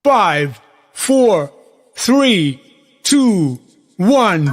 5, 4, 3, 2, 1.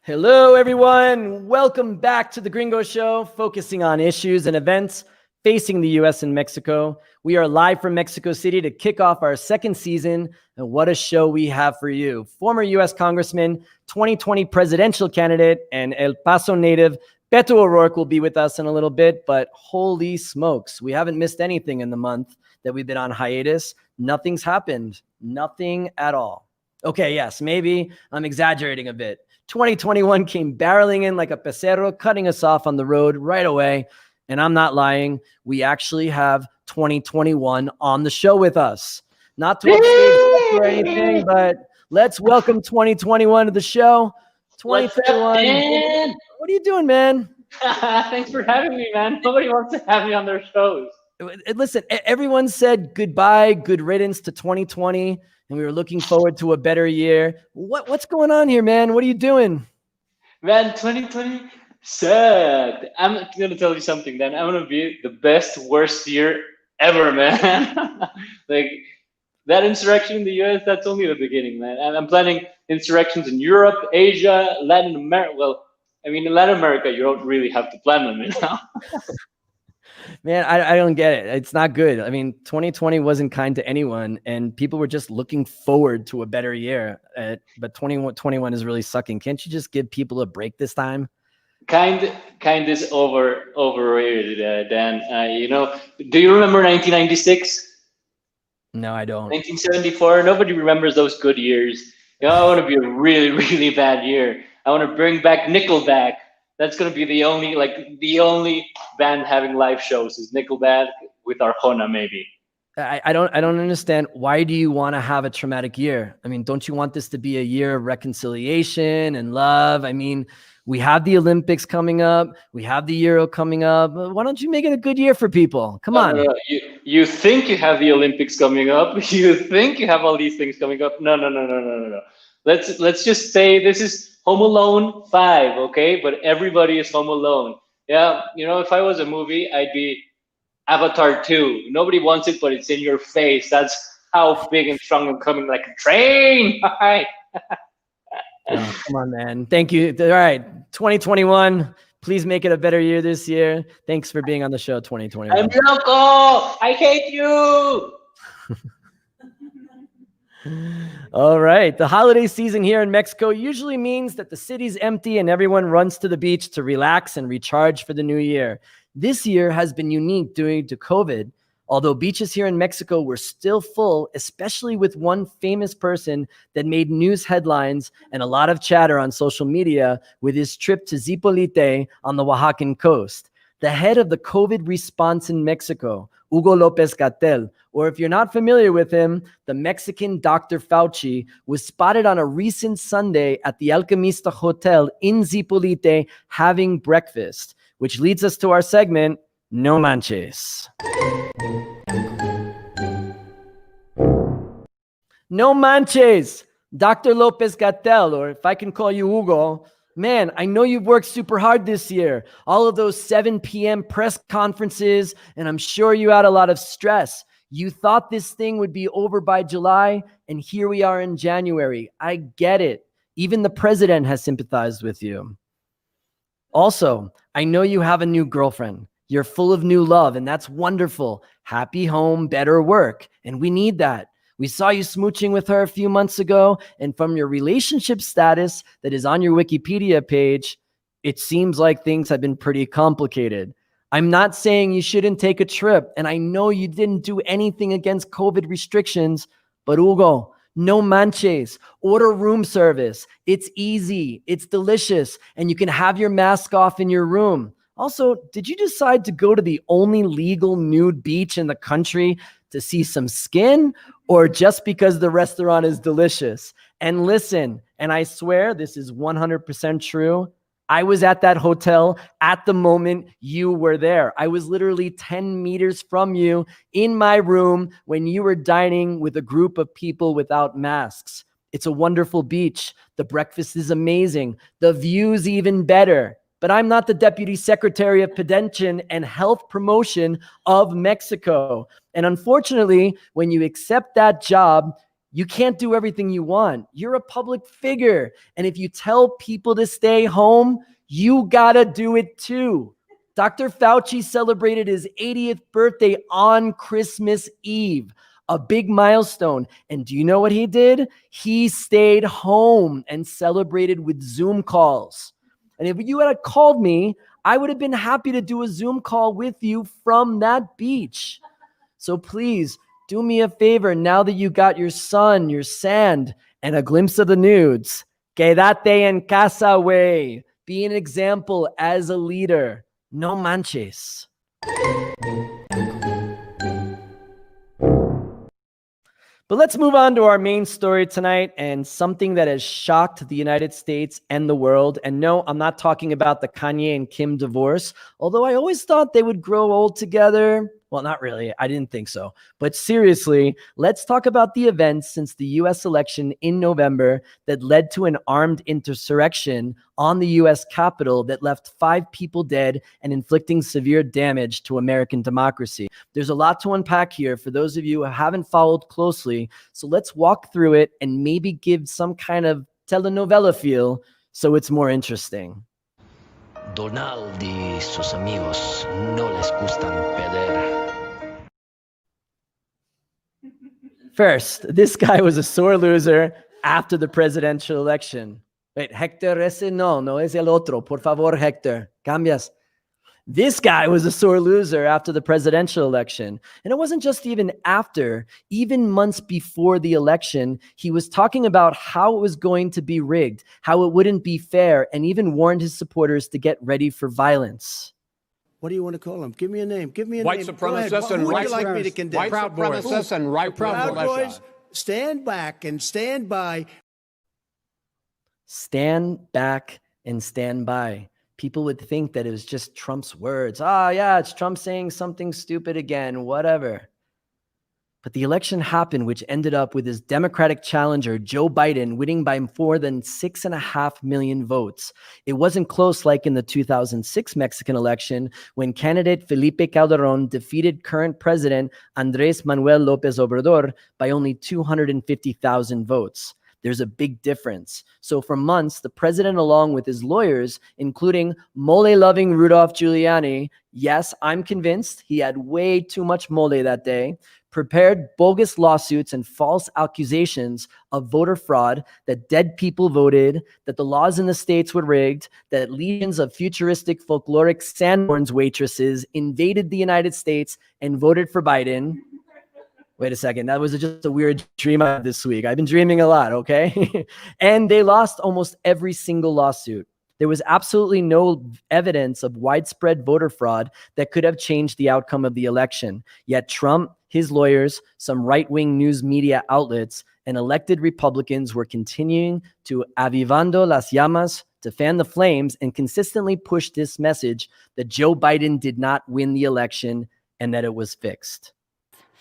Hello, everyone. Welcome back to the Gringo Show, focusing on issues and events facing the U.S. and Mexico. We are live from Mexico City to kick off our second season, and what a show we have for you. Former U.S. Congressman, 2020 presidential candidate, and El Paso native Beto O'Rourke will be with us in a little bit, but holy smokes, we haven't missed anything in the month that we've been on hiatus. Nothing's happened. Nothing at all. Okay, yes, maybe I'm exaggerating a bit. 2021 came barreling in like a pecero, cutting us off on the road right away. And I'm not lying. We actually have 2021 on the show with us. Not to upstage or anything, but let's welcome 2021 to the show. 2021. What's up, man? What are you doing, man? Thanks for having me, man. Nobody wants to have me on their shows. Listen, everyone said goodbye, good riddance to 2020. And we were looking forward to a better year. What's going on here, man? What are you doing? Man, 2020 sucked. I'm going to tell you something, then. I'm going to be the worst year ever, man. Like, that insurrection in the US, that's only the beginning, man. And I'm planning insurrections in Europe, Asia, Latin America. Well, I mean, in Latin America, you don't really have to plan them, you know? Man, I don't get it. It's not good. I mean, 2020 wasn't kind to anyone, and people were just looking forward to a better year. But 2021 is really sucking. Can't you just give people a break this time? Kind is overrated, Dan. You know, do you remember 1996? No, I don't. 1974. Nobody remembers those good years. You know, I want to be a really, really bad year. I want to bring back Nickelback. That's going to be the only band having live shows is Nickelback with Arjona, maybe. I don't understand. Why do you want to have a traumatic year? I mean, don't you want this to be a year of reconciliation and love? I mean, we have the Olympics coming up. We have the Euro coming up. Why don't you make it a good year for people? Come on. You think you have the Olympics coming up. You think you have all these things coming up. No. Let's just say this is Home Alone 5, okay? But everybody is Home Alone. Yeah, you know, if I was a movie, I'd be Avatar 2. Nobody wants it, but it's in your face. That's how big and strong I'm coming, like a train. Oh, come on, man. Thank you. All right, 2021. Please make it a better year this year. Thanks for being on the show, 2021. I'm loco. I hate you. All right. The holiday season here in Mexico usually means that the city's empty and everyone runs to the beach to relax and recharge for the new year. This year has been unique due to COVID, although beaches here in Mexico were still full, especially with one famous person that made news headlines and a lot of chatter on social media with his trip to Zipolite on the Oaxacan coast. The head of the COVID response in Mexico, Hugo López-Gatell, or if you're not familiar with him, the Mexican Dr. Fauci, was spotted on a recent Sunday at the Alchemista Hotel in Zipolite having breakfast, which leads us to our segment, No Manches. No Manches, Dr. López-Gatell, or if I can call you Hugo. Man, I know you've worked super hard this year. All of those 7 p.m. press conferences, and I'm sure you had a lot of stress. You thought this thing would be over by July, and here we are in January. I get it. Even the president has sympathized with you. Also, I know you have a new girlfriend. You're full of new love, and that's wonderful. Happy home, better work, and we need that. We saw you smooching with her a few months ago, and from your relationship status that is on your Wikipedia page, it seems like things have been pretty complicated. I'm not saying you shouldn't take a trip, and I know you didn't do anything against COVID restrictions, but Hugo, no manches. Order room service. It's easy, it's delicious, and you can have your mask off in your room. Also, did you decide to go to the only legal nude beach in the country to see some skin, or just because the restaurant is delicious? And listen, and I swear this is 100% true, I was at that hotel at the moment you were there. I was literally 10 meters from you in my room when you were dining with a group of people without masks. It's a wonderful beach. The breakfast is amazing. The view's even better. But I'm not the Deputy Secretary of Prevention and Health Promotion of Mexico. And unfortunately, when you accept that job, you can't do everything you want. You're a public figure. And if you tell people to stay home, you gotta do it too. Dr. Fauci celebrated his 80th birthday on Christmas Eve, a big milestone. And do you know what he did? He stayed home and celebrated with Zoom calls. And if you had called me, I would have been happy to do a Zoom call with you from that beach. So please, do me a favor, now that you got your sun, your sand, and a glimpse of the nudes, quédate en casa, way. Be an example as a leader. No manches. But let's move on to our main story tonight and something that has shocked the United States and the world. And no, I'm not talking about the Kanye and Kim divorce, although I always thought they would grow old together. Well, not really. I didn't think so. But seriously, let's talk about the events since the US election in November that led to an armed insurrection on the US Capitol that left 5 people dead and inflicting severe damage to American democracy. There's a lot to unpack here for those of you who haven't followed closely. So let's walk through it and maybe give some kind of telenovela feel so it's more interesting. Donald y sus amigos no les gustan perder. First, this guy was a sore loser after the presidential election. Wait, Hector, ese no es el otro. Por favor, Hector, cambias. This guy was a sore loser after the presidential election. And it wasn't just even after, even months before the election, he was talking about how it was going to be rigged, how it wouldn't be fair, and even warned his supporters to get ready for violence. What do you want to call them? Give me a name. Give me a White name. supremacists and Who would white you like me to condemn? White supremacists and right Proud militia. Boys, stand back and stand by. Stand back and stand by. People would think that it was just Trump's words. Yeah, it's Trump saying something stupid again, whatever. But the election happened, which ended up with his Democratic challenger, Joe Biden, winning by more than 6.5 million votes. It wasn't close like in the 2006 Mexican election when candidate Felipe Calderón defeated current president Andrés Manuel López Obrador by only 250,000 votes. There's a big difference. So for months, the president, along with his lawyers, including mole-loving Rudolph Giuliani, yes, I'm convinced he had way too much mole that day, prepared bogus lawsuits and false accusations of voter fraud, that dead people voted, that the laws in the states were rigged, that legions of futuristic folkloric Sanborns waitresses invaded the United States and voted for Biden. Wait a second, that was just a weird dream I had this week. I've been dreaming a lot, okay? And they lost almost every single lawsuit. There was absolutely no evidence of widespread voter fraud that could have changed the outcome of the election. Yet Trump, his lawyers, some right-wing news media outlets, and elected Republicans were continuing to avivando las llamas, to fan the flames, and consistently push this message that Joe Biden did not win the election and that it was fixed.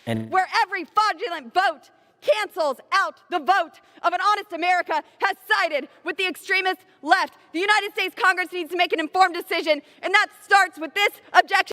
And where every fraudulent vote cancels out the vote of an honest America has sided with the extremist left. The United States Congress needs to make an informed decision, and that starts with this objection.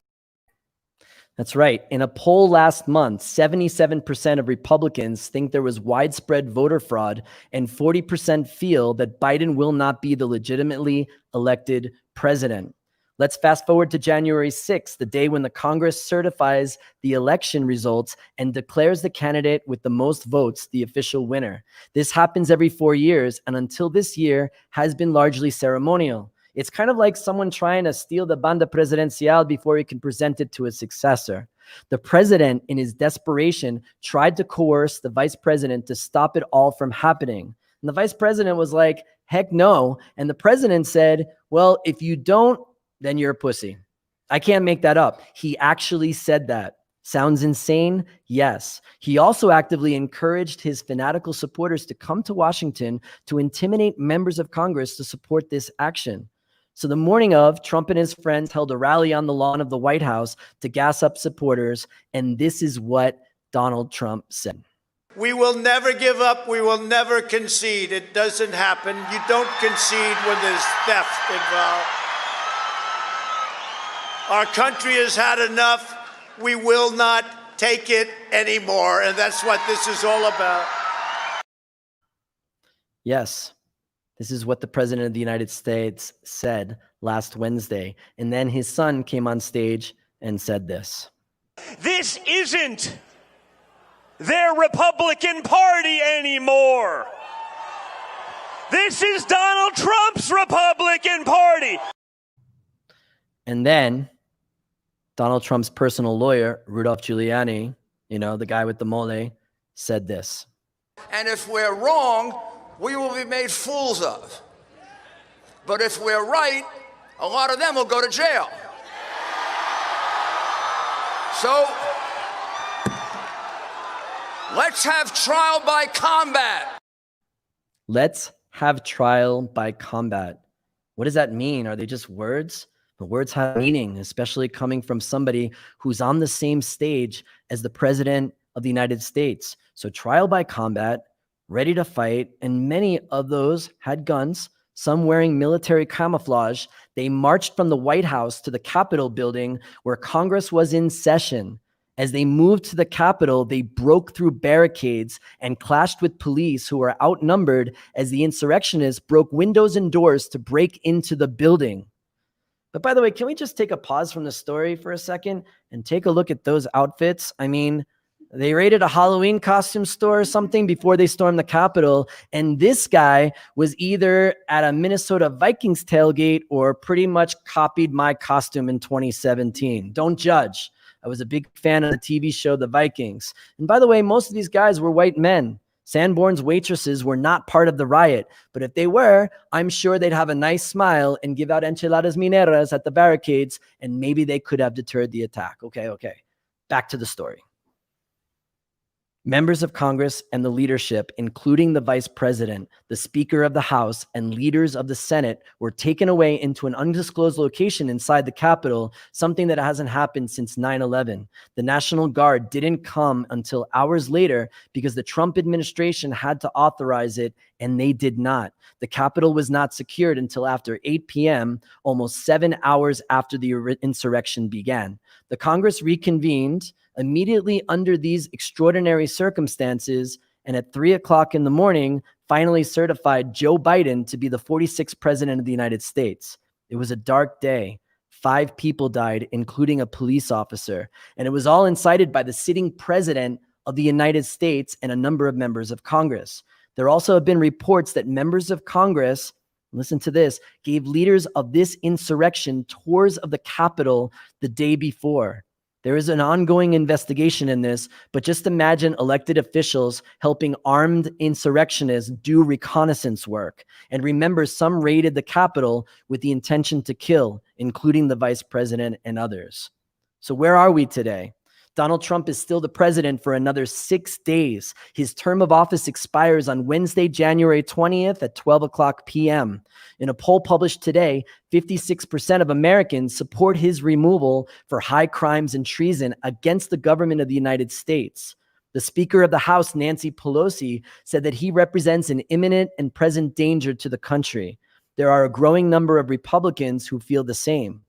That's right. In a poll last month, 77% of Republicans think there was widespread voter fraud, and 40% feel that Biden will not be the legitimately elected president. Let's fast forward to January 6th, the day when the Congress certifies the election results and declares the candidate with the most votes the official winner. This happens every 4 years, and until this year has been largely ceremonial. It's kind of like someone trying to steal the banda presidencial before he can present it to his successor. The president, in his desperation, tried to coerce the vice president to stop it all from happening. And the vice president was like, heck no. And the president said, well, if you don't, then you're a pussy. I can't make that up. He actually said that. Sounds insane? Yes. He also actively encouraged his fanatical supporters to come to Washington to intimidate members of Congress to support this action. So the morning of, Trump and his friends held a rally on the lawn of the White House to gas up supporters. And this is what Donald Trump said. We will never give up. We will never concede. It doesn't happen. You don't concede when there's theft involved. Our country has had enough. We will not take it anymore. And that's what this is all about. Yes, this is what the president of the United States said last Wednesday. And then his son came on stage and said this. This isn't their Republican Party anymore. This is Donald Trump's Republican Party. And then Donald Trump's personal lawyer, Rudolph Giuliani, the guy with the mole, said this. And if we're wrong, we will be made fools of. But if we're right, a lot of them will go to jail. So let's have trial by combat. Let's have trial by combat. What does that mean? Are they just words? But words have meaning, especially coming from somebody who's on the same stage as the president of the United States. So trial by combat, ready to fight, and many of those had guns, some wearing military camouflage. They marched from the White House to the Capitol building where Congress was in session. As they moved to the Capitol, they broke through barricades and clashed with police who were outnumbered as the insurrectionists broke windows and doors to break into the building. But by the way, can we just take a pause from the story for a second and take a look at those outfits? I mean, they raided a Halloween costume store or something before they stormed the Capitol. And this guy was either at a Minnesota Vikings tailgate or pretty much copied my costume in 2017. Don't judge. I was a big fan of the TV show The Vikings. And by the way, most of these guys were white men. Sanborn's waitresses were not part of the riot. But if they were, I'm sure they'd have a nice smile and give out enchiladas mineras at the barricades, and maybe they could have deterred the attack. Okay. Back to the story. Members of Congress and the leadership, including the vice president, the Speaker of the House, and leaders of the Senate, were taken away into an undisclosed location inside the Capitol, something that hasn't happened since 9/11. The National Guard didn't come until hours later because the Trump administration had to authorize it, and they did not. The Capitol was not secured until after 8 p.m., almost 7 hours after the insurrection began. The Congress reconvened immediately under these extraordinary circumstances, and at 3 o'clock in the morning, finally certified Joe Biden to be the 46th president of the United States. It was a dark day. 5 people died, including a police officer, and it was all incited by the sitting president of the United States and a number of members of Congress. There also have been reports that members of Congress, listen to this, gave leaders of this insurrection tours of the Capitol the day before. There is an ongoing investigation in this, but just imagine elected officials helping armed insurrectionists do reconnaissance work. And remember, some raided the Capitol with the intention to kill, including the vice president and others. So where are we today? Donald Trump is still the president for another 6 days. His term of office expires on Wednesday, January 20th at 12 o'clock p.m. In a poll published today, 56% of Americans support his removal for high crimes and treason against the government of the United States. The Speaker of the House, Nancy Pelosi, said that he represents an imminent and present danger to the country. There are a growing number of Republicans who feel the same.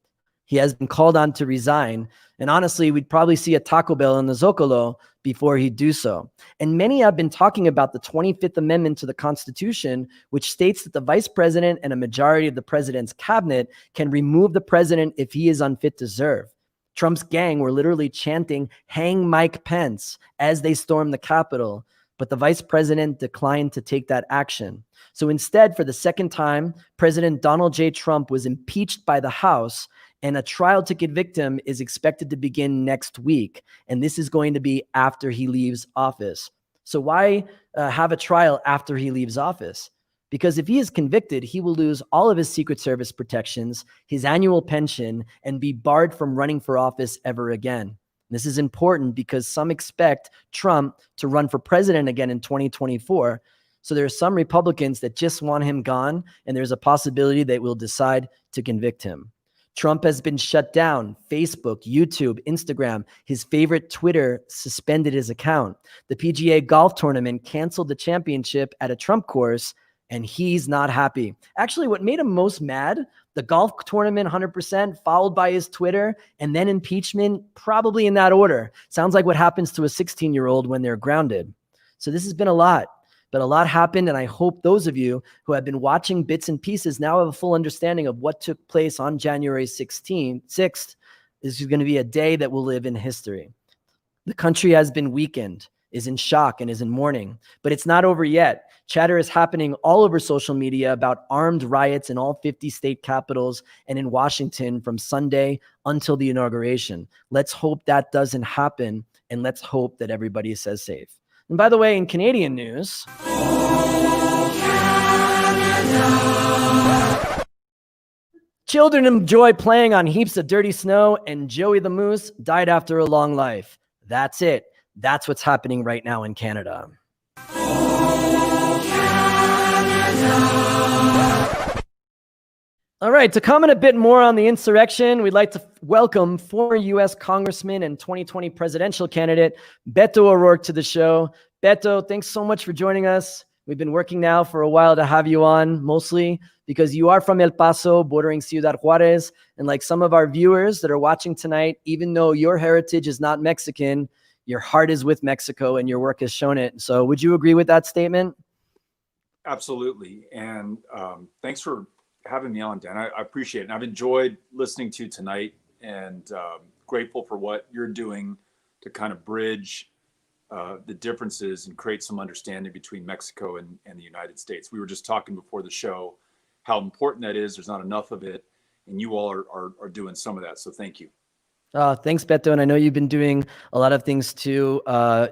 He has been called on to resign, and honestly, we'd probably see a Taco Bell in the Zocalo before he'd do so. And many have been talking about the 25th Amendment to the Constitution, which states that the vice president and a majority of the president's cabinet can remove the president if he is unfit to serve. Trump's gang were literally chanting, "Hang Mike Pence," as they stormed the Capitol, but the vice president declined to take that action. So instead, for the second time, President Donald J. Trump was impeached by the House, and a trial to convict him is expected to begin next week. And this is going to be after he leaves office. So why have a trial after he leaves office? Because if he is convicted, he will lose all of his Secret Service protections, his annual pension, and be barred from running for office ever again. This is important because some expect Trump to run for president again in 2024. So there are some Republicans that just want him gone, and there's a possibility they will decide to convict him. Trump has been shut down. Facebook, YouTube, Instagram, his favorite Twitter suspended his account. The PGA golf tournament canceled the championship at a Trump course, and he's not happy. Actually, what made him most mad, the golf tournament 100%, followed by his Twitter, and then impeachment, probably in that order. Sounds like what happens to a 16-year-old when they're grounded. So this has been a lot. But a lot happened, and I hope those of you who have been watching bits and pieces now have a full understanding of what took place on January 6th. This is going to be a day that will live in history. The country has been weakened, is in shock, and is in mourning. But it's not over yet. Chatter is happening all over social media about armed riots in all 50 state capitals and in Washington from Sunday until the inauguration. Let's hope that doesn't happen, and let's hope that everybody says safe. And by the way, in Canadian news, children enjoy playing on heaps of dirty snow, and Joey the Moose died after a long life. That's it. That's what's happening right now in Canada. All right, to comment a bit more on the insurrection, we'd like to welcome former U.S. Congressman and 2020 presidential candidate Beto O'Rourke to the show. Beto, thanks so much for joining us. We've been working now for a while to have you on, mostly because you are from El Paso, bordering Ciudad Juarez. And like some of our viewers that are watching tonight, even though your heritage is not Mexican, your heart is with Mexico and your work has shown it. So would you agree with that statement? Absolutely. And thanks for having me on, Dan. I appreciate it. And I've enjoyed listening to you tonight, and grateful for what you're doing to kind of bridge the differences and create some understanding between Mexico and the United States. We were just talking before the show how important that is. There's not enough of it, and you all are doing some of that. So thank you. Thanks, Beto. And I know you've been doing a lot of things too.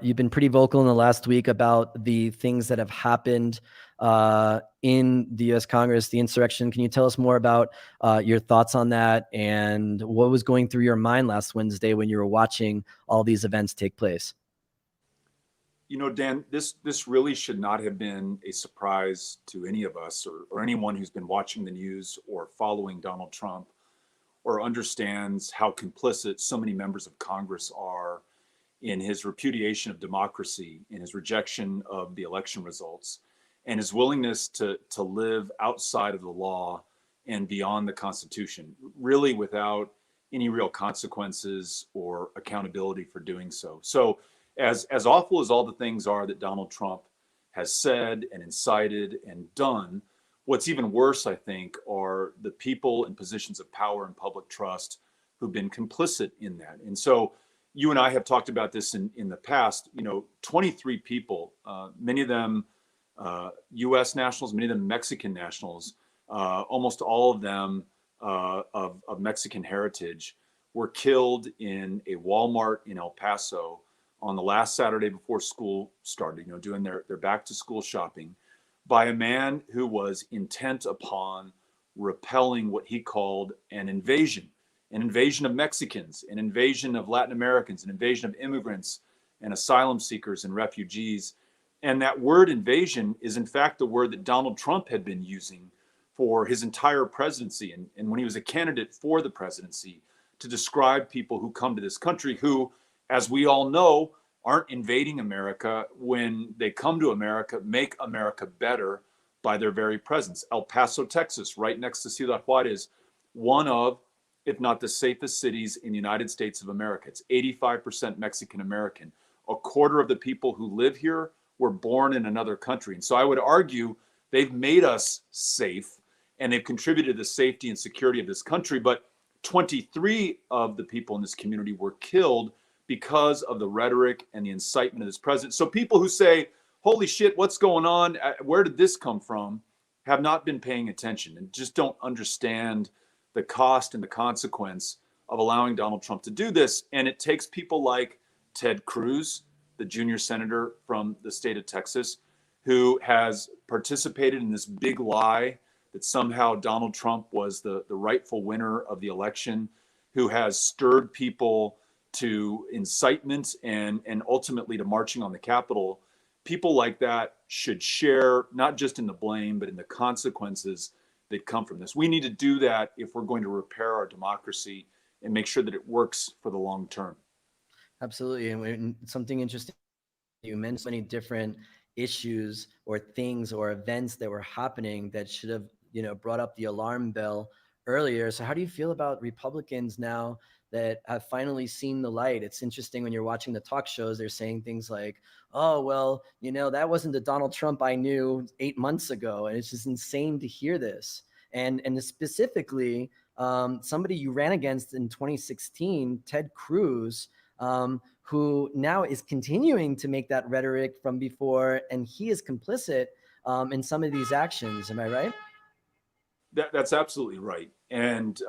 You've been pretty vocal in the last week about the things that have happened in the U.S. Congress, the insurrection. Can you tell us more about your thoughts on that and what was going through your mind last Wednesday when you were watching all these events take place? You know, Dan, this really should not have been a surprise to any of us or anyone who's been watching the news or following Donald Trump or understands how complicit so many members of Congress are in his repudiation of democracy, in his rejection of the election results, and his willingness to live outside of the law and beyond the Constitution, really without any real consequences or accountability for doing so. So as awful as all the things are that Donald Trump has said and incited and done, what's even worse, I think, are the people in positions of power and public trust who've been complicit in that. And so you and I have talked about this in the past. 23 people, many of them U.S. nationals, many of them Mexican nationals, almost all of them of Mexican heritage, were killed in a Walmart in El Paso on the last Saturday before school started, doing their back to school shopping, by a man who was intent upon repelling what he called an invasion of Mexicans, an invasion of Latin Americans, an invasion of immigrants and asylum seekers and refugees. And that word invasion is in fact the word that Donald Trump had been using for his entire presidency and when he was a candidate for the presidency to describe people who come to this country who, as we all know, aren't invading America. When they come to America, make America better by their very presence. El Paso, Texas, right next to Ciudad Juarez, one of, if not the safest cities in the United States of America. It's 85% Mexican American. A quarter of the people who live here were born in another country. And so I would argue they've made us safe and they've contributed to the safety and security of this country. But 23 of the people in this community were killed because of the rhetoric and the incitement of this president. So people who say, holy shit, what's going on? Where did this come from? Have not been paying attention and just don't understand the cost and the consequence of allowing Donald Trump to do this. And it takes people like Ted Cruz, the junior senator from the state of Texas, who has participated in this big lie that somehow Donald Trump was the rightful winner of the election, who has stirred people to incitement and ultimately to marching on the Capitol. people like that should share not just in the blame, but in the consequences that come from this. We need to do that if we're going to repair our democracy and make sure that it works for the long term. Absolutely. And something interesting, you mentioned so many different issues or things or events that were happening that should have, brought up the alarm bell earlier. So how do you feel about Republicans now that have finally seen the light? It's interesting when you're watching the talk shows, they're saying things like, oh, well, that wasn't the Donald Trump I knew 8 months ago. And it's just insane to hear this. And specifically, somebody you ran against in 2016, Ted Cruz, who now is continuing to make that rhetoric from before, and he is complicit in some of these actions. Am I right? That's absolutely right. And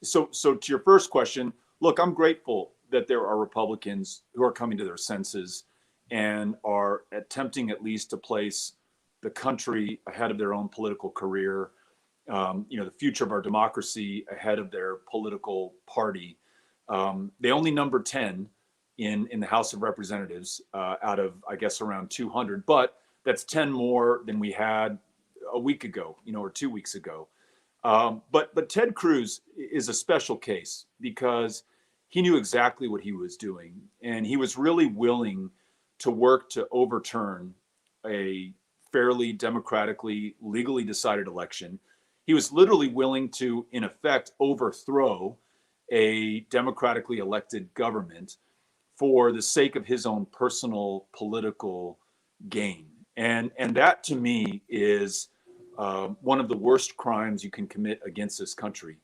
so to your first question, look, I'm grateful that there are Republicans who are coming to their senses and are attempting at least to place the country ahead of their own political career, the future of our democracy ahead of their political party. They only number 10 in the House of Representatives out of, I guess, around 200, but that's 10 more than we had a week ago, or 2 weeks ago. But Ted Cruz is a special case because he knew exactly what he was doing, and he was really willing to work to overturn a fairly democratically, legally decided election. He was literally willing to, in effect, overthrow a democratically elected government for the sake of his own personal political gain. And that, to me, is one of the worst crimes you can commit against this country.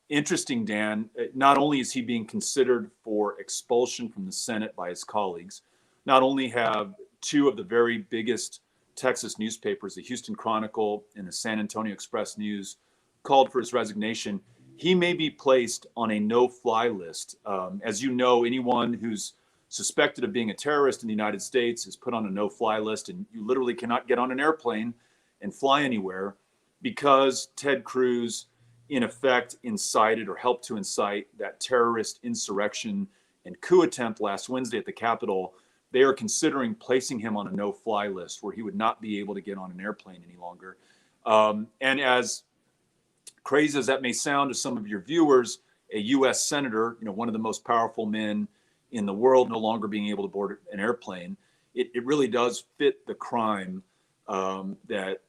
Interesting, Dan, not only is he being considered for expulsion from the Senate by his colleagues, not only have two of the very biggest Texas newspapers, the Houston Chronicle and the San Antonio Express News, called for his resignation, he may be placed on a no-fly list. As you know, anyone who's suspected of being a terrorist in the United States is put on a no-fly list, and you literally cannot get on an airplane and fly anywhere because Ted Cruz, in effect, incited or helped to incite that terrorist insurrection and coup attempt last Wednesday at the Capitol. They are considering placing him on a no-fly list where he would not be able to get on an airplane any longer. And as crazy as that may sound to some of your viewers, a U.S. senator, one of the most powerful men in the world, no longer being able to board an airplane, it really does fit the crime that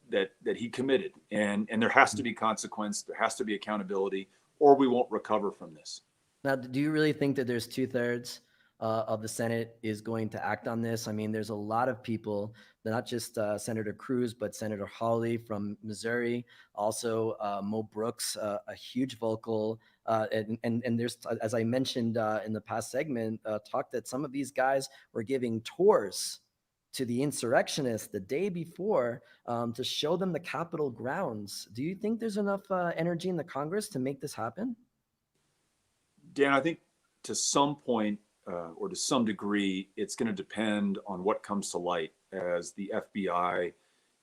he committed. And there has to be consequence, there has to be accountability, or we won't recover from this. Now, do you really think that there's 2/3 of the Senate is going to act on this? I mean, there's a lot of people, not just Senator Cruz, but Senator Hawley from Missouri, also Mo Brooks, a huge vocal. And there's, as I mentioned in the past segment, talk that some of these guys were giving tours to the insurrectionists the day before to show them the Capitol grounds. Do you think there's enough energy in the Congress to make this happen? Dan, I think to some point or to some degree, it's going to depend on what comes to light as the FBI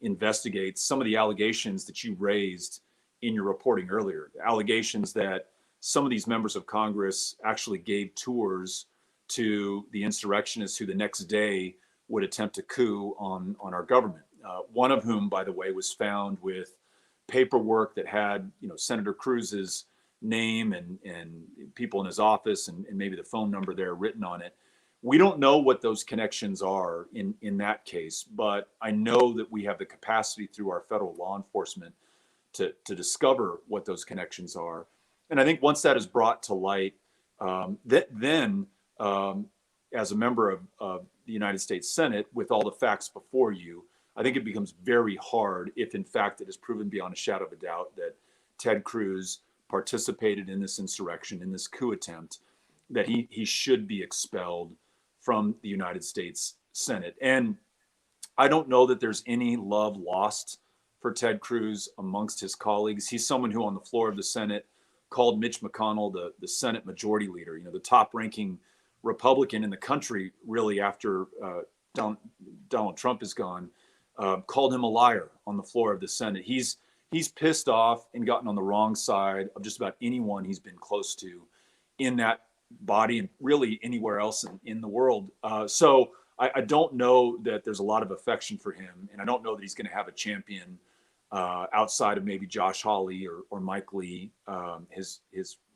investigates some of the allegations that you raised in your reporting earlier. Allegations that some of these members of Congress actually gave tours to the insurrectionists who the next day would attempt a coup on our government. One of whom, by the way, was found with paperwork that had Senator Cruz's name and people in his office and maybe the phone number there written on it. We don't know what those connections are in that case, but I know that we have the capacity through our federal law enforcement to discover what those connections are. And I think once that is brought to light, then as a member of the United States Senate, with all the facts before you, I think it becomes very hard, if in fact it is proven beyond a shadow of a doubt that Ted Cruz participated in this insurrection, in this coup attempt, that he should be expelled from the United States Senate. And I don't know that there's any love lost for Ted Cruz amongst his colleagues. He's someone who on the floor of the Senate called Mitch McConnell the Senate Majority Leader, the top-ranking Republican in the country, really, after Donald Trump is gone, called him a liar on the floor of the Senate. He's pissed off and gotten on the wrong side of just about anyone he's been close to in that body and really anywhere else in the world. So I don't know that there's a lot of affection for him, and I don't know that he's going to have a champion outside of maybe Josh Hawley or Mike Lee, his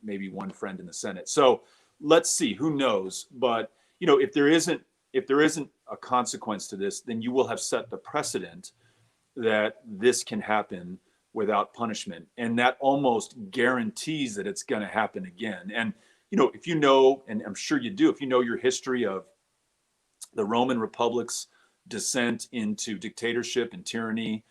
maybe one friend in the Senate. So let's see, who knows? But if there isn't a consequence to this, then you will have set the precedent that this can happen without punishment, and that almost guarantees that it's going to happen again. And if and I'm sure you do, if you know your history of the Roman Republic's descent into dictatorship and tyranny,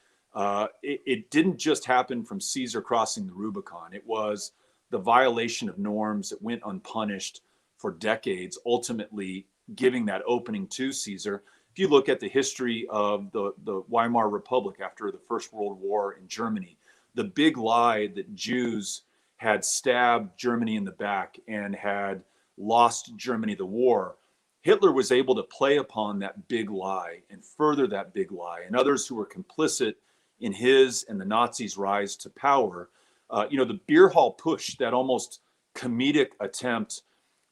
it didn't just happen from Caesar crossing the Rubicon. It was the violation of norms that went unpunished for decades, ultimately giving that opening to Caesar. If you look at the history of the Weimar Republic after the First World War in Germany, the big lie that Jews had stabbed Germany in the back and had lost Germany the war, Hitler was able to play upon that big lie and further that big lie. And others who were complicit in his and the Nazis' rise to power, the beer hall push, that almost comedic attempt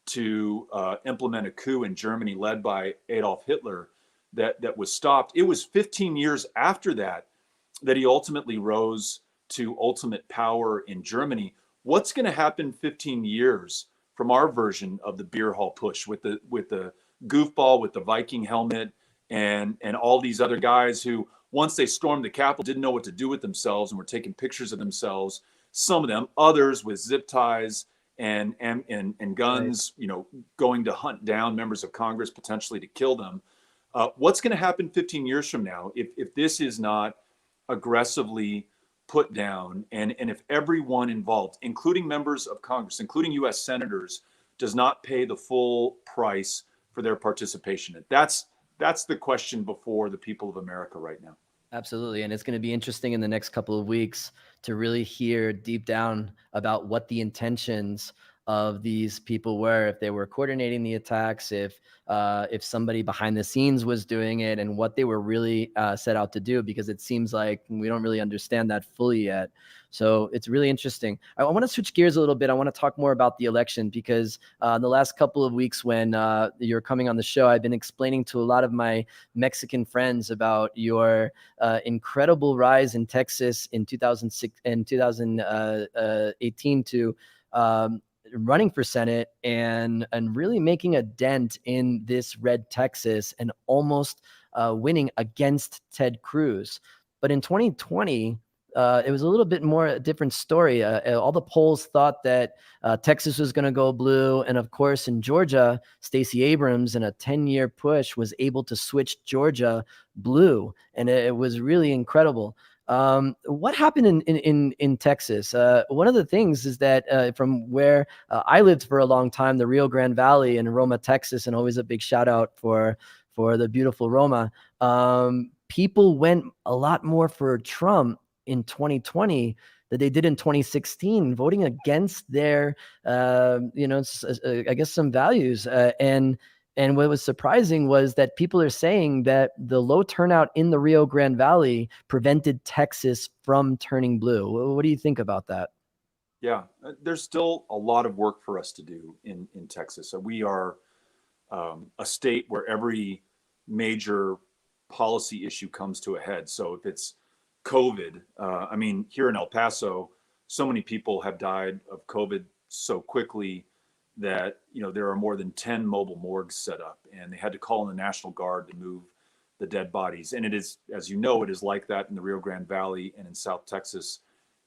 to implement a coup in Germany led by Adolf Hitler that was stopped. It was 15 years after that he ultimately rose to ultimate power in Germany. What's going to happen 15 years from our version of the beer hall push with the goofball with the Viking helmet and all these other guys who, once they stormed the Capitol, didn't know what to do with themselves and were taking pictures of themselves, some of them, others with zip ties and guns, going to hunt down members of Congress potentially to kill them. What's going to happen 15 years from now if this is not aggressively put down, and if everyone involved, including members of Congress, including U.S. senators, does not pay the full price for their participation? That's the question before the people of America right now. Absolutely. And it's going to be interesting in the next couple of weeks to really hear deep down about what the intentions of these people were, if they were coordinating the attacks, if somebody behind the scenes was doing it, and what they were really set out to do, because it seems like we don't really understand that fully yet. So it's really interesting. I want to switch gears a little bit. I want to talk more about the election, because in the last couple of weeks when you're coming on the show, I've been explaining to a lot of my Mexican friends about your incredible rise in Texas in 2006 and 2018 to running for Senate and really making a dent in this red Texas and almost winning against Ted Cruz. But in 2020, it was a little bit more a different story. All the polls thought that Texas was going to go blue. And of course, in Georgia, Stacey Abrams, in a 10-year push, was able to switch Georgia blue. And it was really incredible. What happened in Texas? One of the things is that from where I lived for a long time, the Rio Grande Valley in Roma, Texas, and always a big shout out for the beautiful Roma, people went a lot more for Trump in 2020 that they did in 2016, voting against their, I guess, some values. And what was surprising was that people are saying that the low turnout in the Rio Grande Valley prevented Texas from turning blue. What do you think about that? Yeah, there's still a lot of work for us to do in Texas. So we are a state where every major policy issue comes to a head. So if it's COVID, here in El Paso, so many people have died of COVID so quickly that there are more than 10 mobile morgues set up, and they had to call in the National Guard to move the dead bodies. And it is, as you know, it is like that in the Rio Grande Valley and in South Texas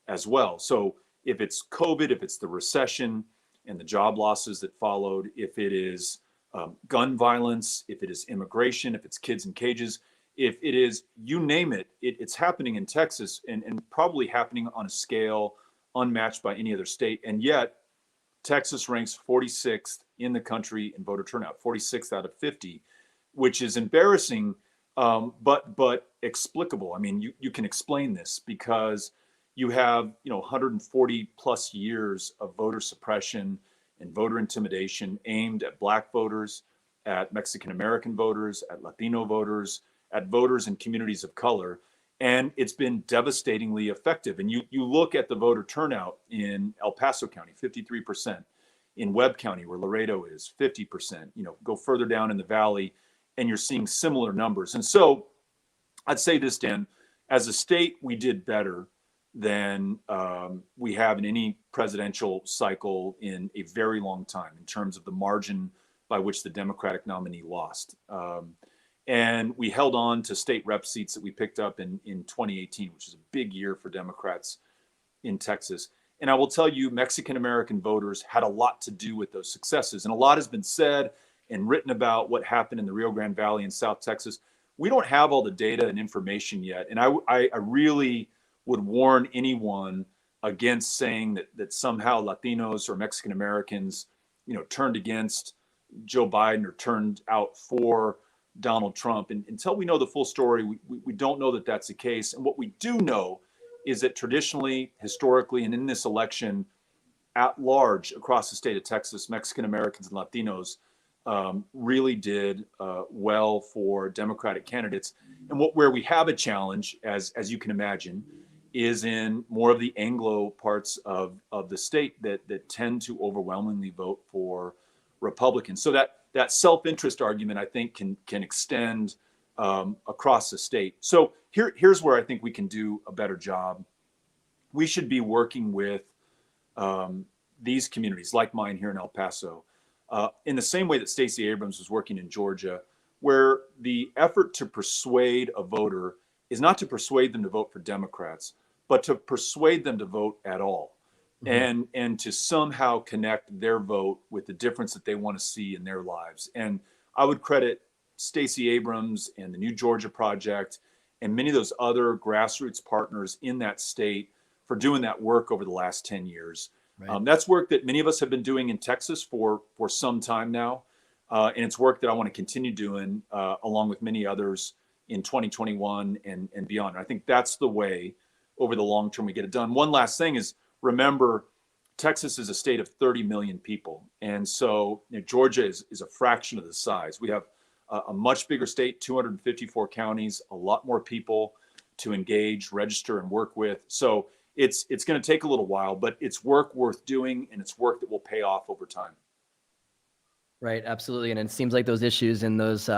as well. So if it's COVID, if it's the recession and the job losses that followed, if it is gun violence, if it is immigration, if it's kids in cages, if it is, you name it, it's happening in Texas, and probably happening on a scale unmatched by any other state. And yet Texas ranks 46th in the country in voter turnout, 46th out of 50, which is embarrassing, but explicable. I mean, you can explain this because you have 140 plus years of voter suppression and voter intimidation aimed at Black voters, at Mexican American voters, at Latino voters, at voters in communities of color. And it's been devastatingly effective. And you look at the voter turnout in El Paso County, 53%. In Webb County, where Laredo is, 50%. Go further down in the valley, and you're seeing similar numbers. And so I'd say this, Dan, as a state, we did better than we have in any presidential cycle in a very long time in terms of the margin by which the Democratic nominee lost. And we held on to state rep seats that we picked up in 2018, which is a big year for Democrats in Texas. And I will tell you, Mexican-American voters had a lot to do with those successes. And a lot has been said and written about what happened in the Rio Grande Valley in South Texas. We don't have all the data and information yet. And I really would warn anyone against saying that somehow Latinos or Mexican-Americans, turned against Joe Biden or turned out for Donald Trump. And until we know the full story, we don't know that that's the case. And what we do know is that traditionally, historically, and in this election at large across the state of Texas, Mexican Americans and Latinos really did well for Democratic candidates. And where we have a challenge, as you can imagine, is in more of the Anglo parts of the state that tend to overwhelmingly vote for Republicans. So that self-interest argument, I think, can extend across the state. So here's where I think we can do a better job. We should be working with these communities, like mine here in El Paso, in the same way that Stacey Abrams was working in Georgia, where the effort to persuade a voter is not to persuade them to vote for Democrats, but to persuade them to vote at all. Mm-hmm. And to somehow connect their vote with the difference that they want to see in their lives. And I would credit Stacey Abrams and the New Georgia Project and many of those other grassroots partners in that state for doing that work over the last 10 years. Right. That's work that many of us have been doing in Texas for some time now. And it's work that I want to continue doing along with many others in 2021 and beyond. And I think that's the way over the long term we get it done. One last thing is, remember, Texas is a state of 30 million people. And so Georgia is a fraction of the size. We have a much bigger state, 254 counties, a lot more people to engage, register, and work with. So it's going to take a little while, but it's work worth doing, and it's work that will pay off over time. Right, absolutely. And it seems like those issues in those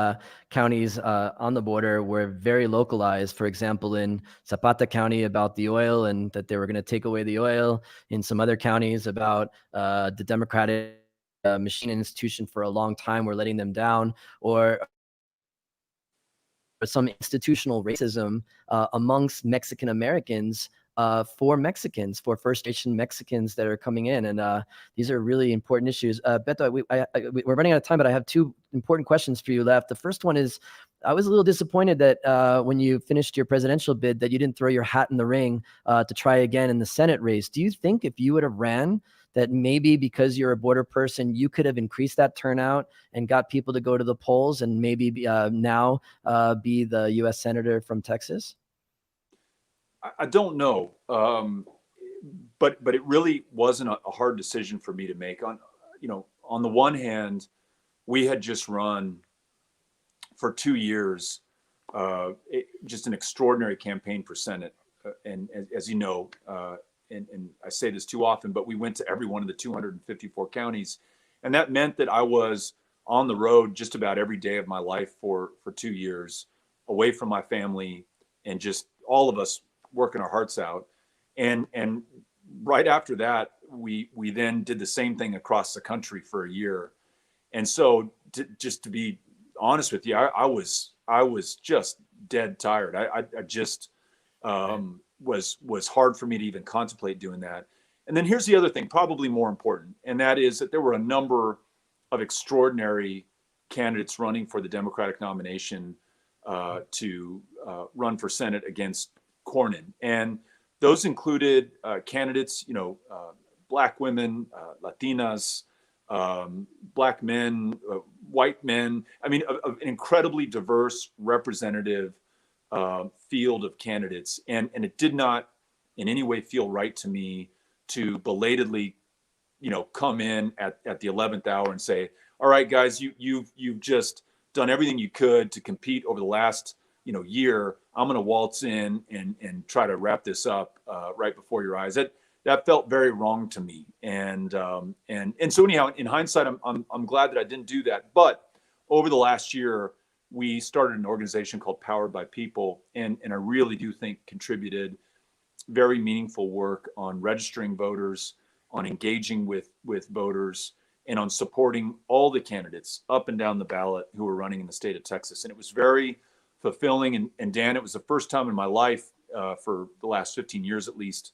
counties on the border were very localized. For example, in Zapata County about the oil and that they were going to take away the oil. In some other counties about the Democratic machine institution for a long time were letting them down, or some institutional racism amongst Mexican Americans for Mexicans, for First Nation Mexicans that are coming in. And these are really important issues. Beto, we're running out of time, but I have two important questions for you left. The first one is, I was a little disappointed that when you finished your presidential bid that you didn't throw your hat in the ring to try again in the Senate race. Do you think if you would have ran, that maybe because you're a border person, you could have increased that turnout and got people to go to the polls and maybe now be the U.S. Senator from Texas? I don't know, but it really wasn't a hard decision for me to make. On the one hand, we had just run for 2 years, just an extraordinary campaign for Senate, and as you know, and I say this too often, but we went to every one of the 254 counties, and that meant that I was on the road just about every day of my life for 2 years, away from my family, and just all of us working our hearts out. And right after that, we then did the same thing across the country for a year. And so just to be honest with you, I was just dead tired. I just was hard for me to even contemplate doing that. And then here's the other thing, probably more important, and that is that there were a number of extraordinary candidates running for the Democratic nomination to run for Senate against Cornyn. And those included candidates, Black women, Latinas, Black men, white men. I mean, an incredibly diverse, representative field of candidates. And it did not in any way feel right to me to belatedly, come in at the 11th hour and say, all right, guys, you've just done everything you could to compete over the last year. I'm going to waltz in and try to wrap this up right before your eyes. That felt very wrong to me. And so anyhow, in hindsight, I'm glad that I didn't do that. But over the last year, we started an organization called Powered by People, and I really do think contributed very meaningful work on registering voters, on engaging with voters, and on supporting all the candidates up and down the ballot who were running in the state of Texas. And it was very fulfilling. And Dan, it was the first time in my life for the last 15 years at least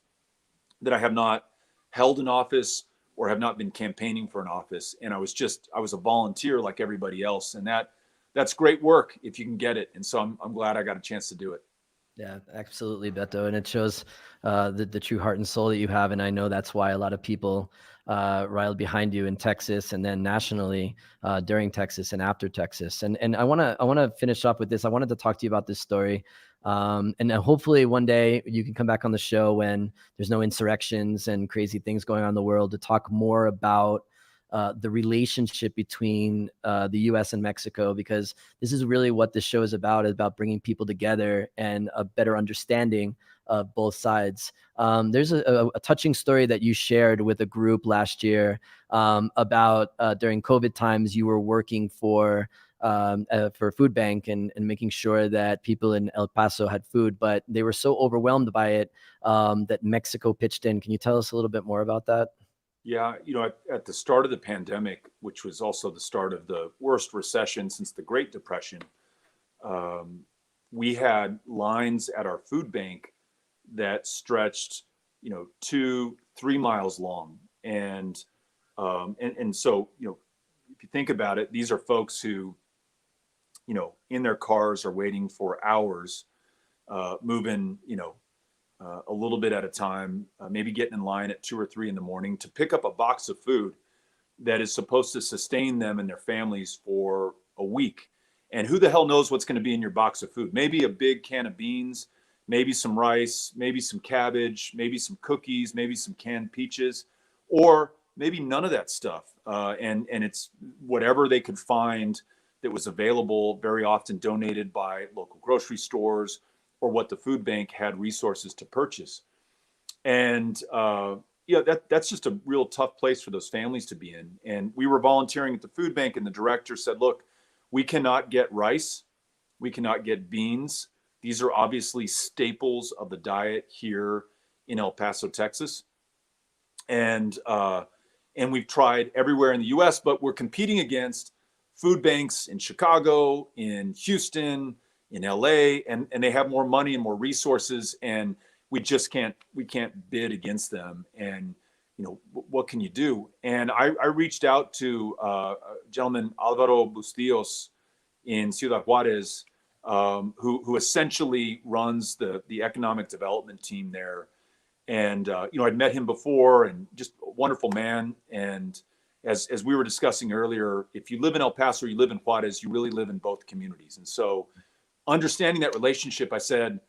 that I have not held an office or have not been campaigning for an office. And I was a volunteer like everybody else. And that's great work if you can get it. And so I'm glad I got a chance to do it. Yeah, absolutely, Beto. And it shows the true heart and soul that you have. And I know that's why a lot of people riled behind you in Texas and then nationally during Texas and after Texas. And I want to finish up with this. I wanted to talk to you about this story. And hopefully one day you can come back on the show when there's no insurrections and crazy things going on in the world to talk more about the relationship between the U.S. and Mexico, because this is really what this show is about bringing people together and a better understanding of both sides. There's a touching story that you shared with a group last year about during COVID times you were working for a food bank and making sure that people in El Paso had food, but they were so overwhelmed by it that Mexico pitched in. Can you tell us a little bit more about that? Yeah, at the start of the pandemic, which was also the start of the worst recession since the Great Depression, we had lines at our food bank that stretched, 2-3 miles long. And so, if you think about it, these are folks who, in their cars are waiting for hours, moving, a little bit at a time, maybe getting in line at 2 or 3 in the morning to pick up a box of food that is supposed to sustain them and their families for a week. And who the hell knows what's going to be in your box of food? Maybe a big can of beans, maybe some rice, maybe some cabbage, maybe some cookies, maybe some canned peaches, or maybe none of that stuff. And it's whatever they could find that was available, very often donated by local grocery stores, or what the food bank had resources to purchase. And that's just a real tough place for those families to be in. And we were volunteering at the food bank, and the director said, look, we cannot get rice, we cannot get beans. These are obviously staples of the diet here in El Paso, Texas. And we've tried everywhere in the US, but we're competing against food banks in Chicago, in Houston, in LA, and they have more money and more resources, and we can't bid against them. And what can you do? And I reached out to a gentleman, Alvaro Bustillos, in Ciudad Juarez, who essentially runs the economic development team there. And I'd met him before, and just a wonderful man. And as we were discussing earlier, if you live in El Paso or you live in Juarez, you really live in both communities. And so, understanding that relationship, I said,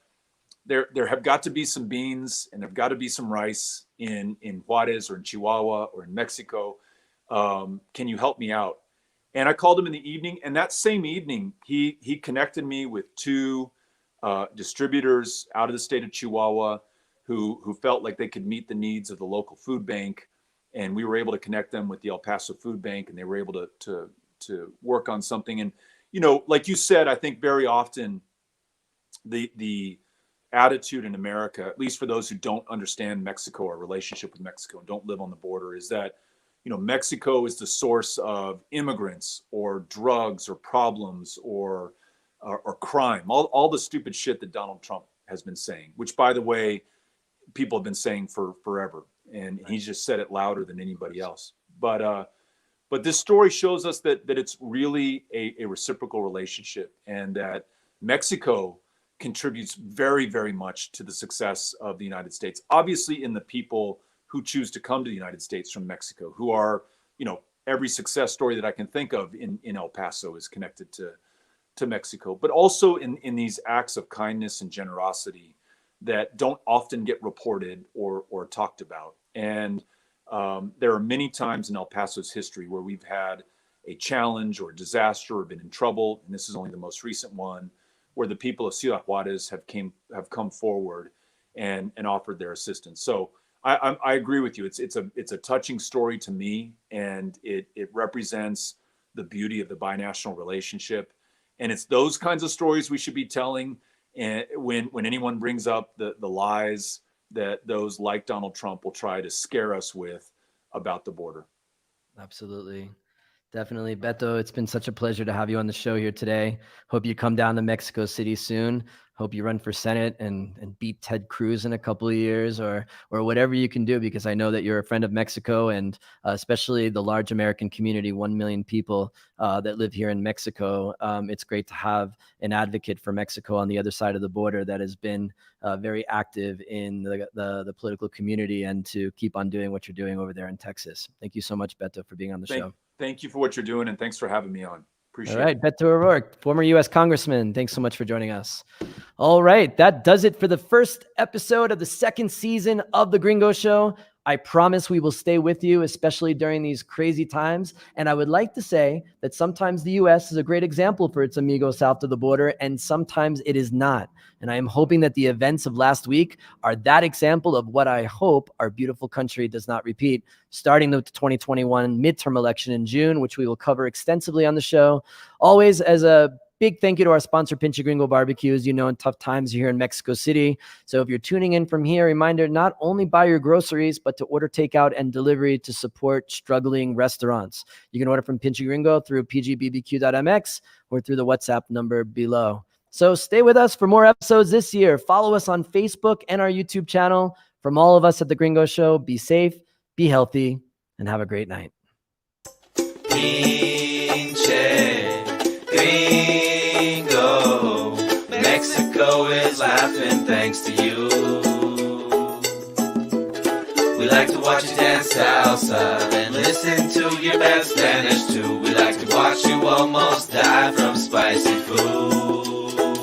there have got to be some beans and there've got to be some rice in Juarez or in Chihuahua or in Mexico. Can you help me out? And I called him in the evening, and that same evening, he connected me with 2 distributors out of the state of Chihuahua who felt like they could meet the needs of the local food bank. And we were able to connect them with the El Paso Food Bank, and they were able to work on something. And like you said, I think very often the attitude in America, at least for those who don't understand Mexico or relationship with Mexico and don't live on the border, is that, Mexico is the source of immigrants or drugs or problems or crime, all the stupid shit that Donald Trump has been saying, which, by the way, people have been saying for forever. And he's just said it louder than anybody else. But this story shows us that it's really a reciprocal relationship, and that Mexico contributes very, very much to the success of the United States. Obviously, in the people who choose to come to the United States from Mexico, who are, every success story that I can think of in El Paso is connected to Mexico, but also in these acts of kindness and generosity that don't often get reported or talked about. And there are many times in El Paso's history where we've had a challenge or disaster or been in trouble, and this is only the most recent one, where the people of Ciudad Juarez have come forward and offered their assistance. So I agree with you. It's a touching story to me, and it represents the beauty of the binational relationship. And it's those kinds of stories we should be telling. And when anyone brings up the lies that those like Donald Trump will try to scare us with about the border. Absolutely. Definitely. Beto, it's been such a pleasure to have you on the show here today. Hope you come down to Mexico City soon. Hope you run for Senate and beat Ted Cruz in a couple of years or whatever you can do, because I know that you're a friend of Mexico and especially the large American community, 1 million people that live here in Mexico. It's great to have an advocate for Mexico on the other side of the border that has been very active in the political community and to keep on doing what you're doing over there in Texas. Thank you so much, Beto, for being on the show. Thank you for what you're doing, and thanks for having me on. Appreciate it. All right, Beto O'Rourke, former U.S. Congressman. Thanks so much for joining us. All right, that does it for the first episode of the second season of The Gringo Show. I promise we will stay with you, especially during these crazy times. And I would like to say that sometimes the U.S. is a great example for its amigos south of the border, and sometimes it is not. And I am hoping that the events of last week are that example of what I hope our beautiful country does not repeat, starting the 2021 midterm election in June, which we will cover extensively on the show. Always as a big thank you to our sponsor, Pinche Gringo Barbecues. You know, in tough times here in Mexico City. So if you're tuning in from here, reminder, not only buy your groceries, but to order takeout and delivery to support struggling restaurants. You can order from Pinche Gringo through pgbbq.mx or through the WhatsApp number below. So stay with us for more episodes this year. Follow us on Facebook and our YouTube channel. From all of us at The Gringo Show, be safe, be healthy, and have a great night. Gringo, Mexico is laughing thanks to you. We like to watch you dance salsa and listen to your bad Spanish too. We like to watch you almost die from spicy food.